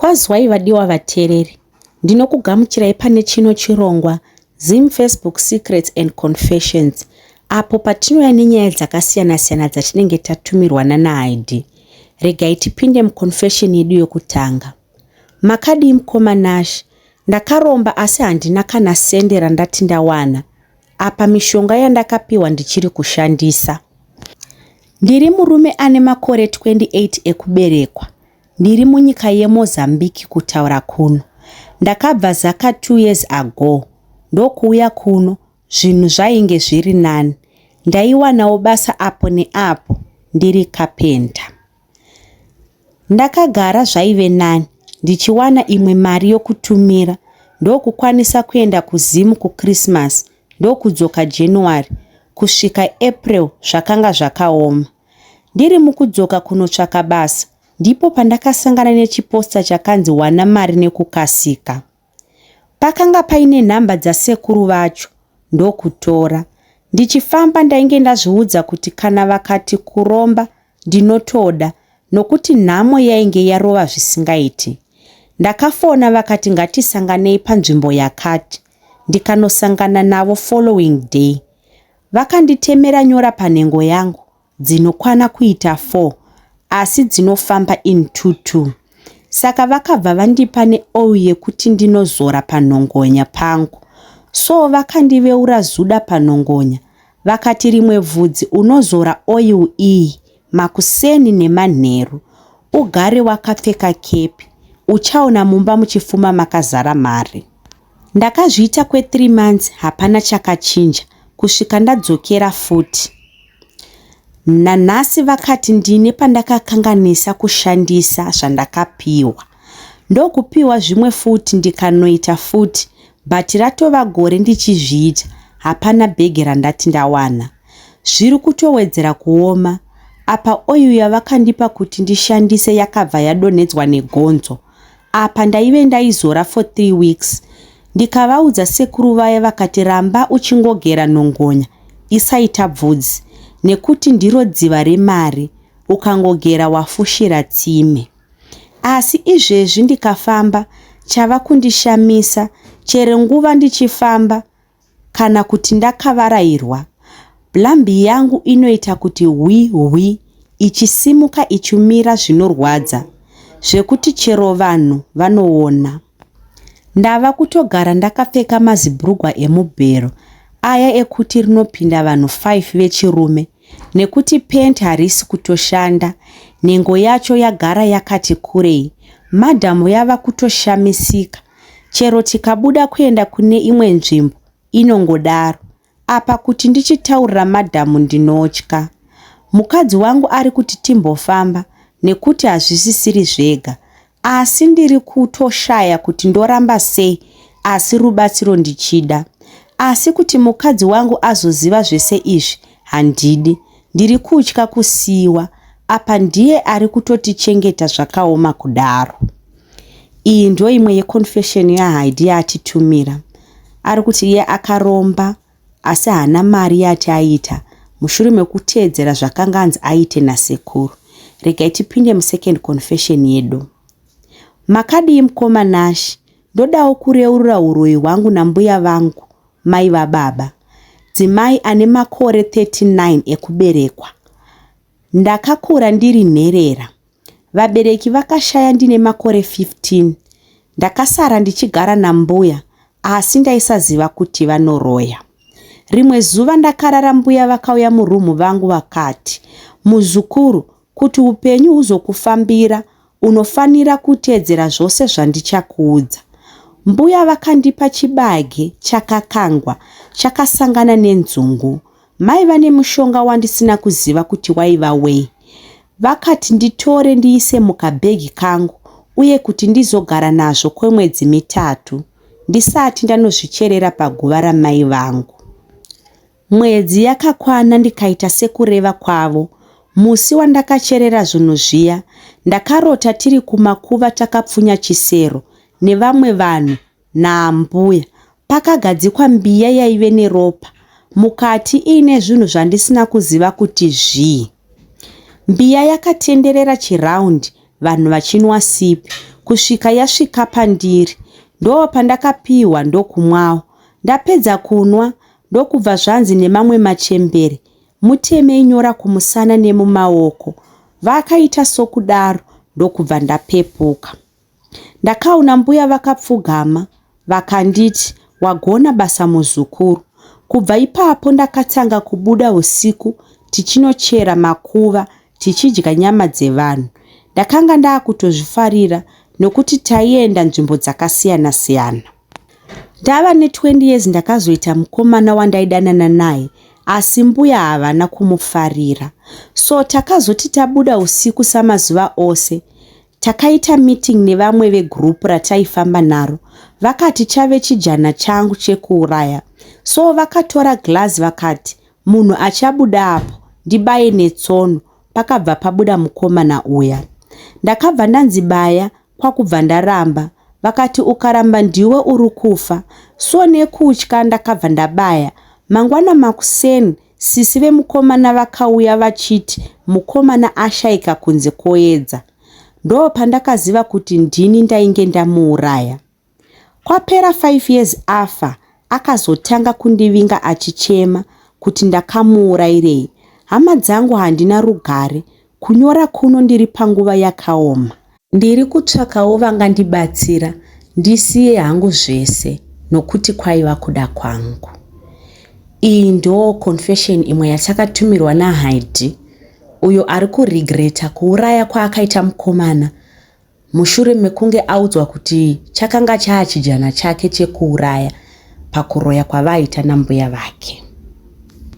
Kwazwai vadiwa vateereri, ndinokugamuchirai pane chino chirongwa Zim Facebook Secrets and Confessions, apo patinouya nenyaya dzakasiyana-siyana dzatinenge tatumirwa naID. Regai tipinde muconfession yedu yokutanga. Makadii mukoma Nash, ndakaromba asi handina kana sende randati ndawana. Apa mishonga yandakapiwa ndichiri kushandisa. Ndiri murume ane makore 28 ekuberekwa. Ndiri munyika yeMozambique kutaura kuno. Ndakabva zaka 2 years ago. Ndokuuya kuno, zvinhu zvainge zviri nani. Ndaiwanawo basa apo neapo, ndiri kapenda. Ndakagara zvaive nani, ndichiwana imwe mari yokutumira. Ndokukwanisa kuenda kuZimu kuChristmas, ndokudzoka January, kusvika April zvakanga zvakaoma. Ndiri mukudzoka kunotsvaka basa, ndipo pandakasangana nechiposta chakanzi wana mari nekukasika. Pakanga paine nhamba dzasekuru vacho, ndokutora. Ndichifamba ndainge ndazviudza kuti kana vakati kuromba, ndinotoda, nokuti nhamo yainge yarova zvisingaiti. Ndakafona vakati ngatisanganei panzvimbo yakati, ndikanosangana navo following day. Vakanditemera nyora panhengo yangu, dzinokwana kuita 4, asi dzinofamba in 2-2. Saka vakabva vandipa neoil yekuti ndinozora panhongonya pangu. So vakandiveura zuda panhongonya. Vakati rimwe vhudzi unozora oil iyi, makuseni nemanheru. Ugare wakapfeka kepi. Uchaona mumba muchifuma makazara mari. Ndakazviita kwe3 months hapana chakachinja. Kusvika ndadzokera futi. Nanhasi vakati ndine pandakakanganisa kushandisa zvandakapiwa. Ndokupiwa zvimwe futi ndikanoita futi, but ratova gore ndichizviita, hapana bhegi randati ndawana. Zviri kutowedzera kuoma. Apa oil yavakandipa kuti ndishandise yakabva yadonhedzwa negonzo. Apa ndaive ndaizora for 3 weeks. Ndikavaudza sekuru vaya vakati ramba uchingogera nhongonya, isaita bvudzi, nekuti ndiro dziva remari, ukangogera wafushira tsime. Asi izvezvi ndikafamba, chava kundishamisa, chero nguva ndichifamba, kana kuti ndakavarairwa. Blambi yangu inoita kuti hwi, ichisimuka ichimira zvinorwadza, zvekuti chero vanhu vanoona. Ndava kutogara ndakapfeka mazibhurugwa emubhero, aya ekuti rinopinda vanhu 5 vechirume, nekuti penti harisi kutoshanda, nhengo yacho yagara yakati kurei, madhamu yava kutoshamisika, chero tikabuda kuenda kune imwe nzvimbo, inongodaro. Apa kuti ndichitaurira madhamu ndinotya. Mukadzi wangu ari kuti timbofamba, nekuti hazvisisiri zvega, asi ndiri kutoshaya kuti ndoramba sei, asi rubatsiro ndichida. Asi kuti mukadzi wangu azoziva zvese izvi, handidi. Ndiri kutya kusiiwa, apa ndiye ari kutotichengeta zvakaoma kudaro. Iyi ndo imwe yeconfession yaID yatitumira. Ari kuti iye akaromba, asi hana mari yati aita, mushure mekuteedzera zvakanganzi aite nasekuru. Regai tipinde musecond confession yedu. Makadii mukoma Nash, ndodawo kureurura uroyi hwangu nambuya vangu, mai vababa. Dzimai ane makore 39 ekuberekwa. Ndakakura ndiri nherera. Vabereki vakashaya ndine makore 15. Ndakasara ndichigara nambuya, asi ndaisaziva kuti vanoroya. Rimwe zuva ndakarara mbuya vakauya murumu vangu vakati, muzukuru, kuti upenyu huzokufambira, unofanira kuteedzera zvose zvandichakuudza. Mbuya vakandipa chibage chakakangwa, chakasangana nenzungu. Mai vane mushonga wandisina kuziva kuti waiva wei. Vakati nditore ndiise mukabhegi kangu, uye kuti ndizogara nazvo kwemwedzi 3, ndisati ndanozvicherera paguva ramai vangu. Mwedzi yakakwana ndikaita sekureva kwavo. Musi wandakacherera zvinhu zviya, ndakarota tiri kumakuva takapfunya chisero, nevamwe vanhu, naambuya. Pakagadzikwa mbiya yaive neropa, mukati ine zvinhu zvandisina kuziva kuti zvii. Mbiya yakatenderera chiraundi, vanhu vachinwa sipi, kusvika yasvika pandiri. Ndo pandakapiwa ndokumwawo. Ndapedza kunwa ndokubva zvanzi nemamwe machembere, mutemei nyora kumusana nemumaoko. Vakaita sokudaro ndokubva ndapepuka. Ndakaona mbuya vakapfugama vakanditi, wagona basa muzukuru. Kubva ipapo ndakatanga kubuda usiku tichinochera makuva tichidya nyama dzevanhu. Ndakanga ndaakutozvifarira nokuti taienda nzvimbo dzakasiyana siyana. Ndava ne20 years ndakazoita mukomana wandaidanana naye, asi mbuya havana kumufarira. So takazoti tabuda usiku samazuva ose. Takaita meeting nevamwe vegrupu rataifamba naro. Vakati chave chijana changu chekuuraya. So vakatora glass vakati, munhu achabuda apo ndibaye netsono. Pakabva pabuda mukomana uya. Ndakabva ndanzibaya kwakubva ndaramba. Vakati ukaramba ndiwe uri kufa. So nekutya ndakabva ndabaya. Mangwana makuseni sisi vemukomana vakauya vachiti mukomana ashaika kunze koedza. Ndo pandakaziva kuti ndini ndainge ndamuuraya. Kwapera 5 years afa, akazotanga kundivinga achichema kuti ndakamuurayirei. Hama dzangu handina rugare, kunyora kuno ndiri panguva yakaoma. Ndiri kutsvakawo vangandibatsira ndisiye hangu zvese nokuti kwaiva kuda kwangu. Iyi ndo confession imwe yatakatumirwa naHaidhi, uyo ari kuregreta kuuraya kwaakaita mukomana mushure mekunge audzwa kuti chakanga chaachijana chake chekuuraya pakuroya kwavaita nambuya vake.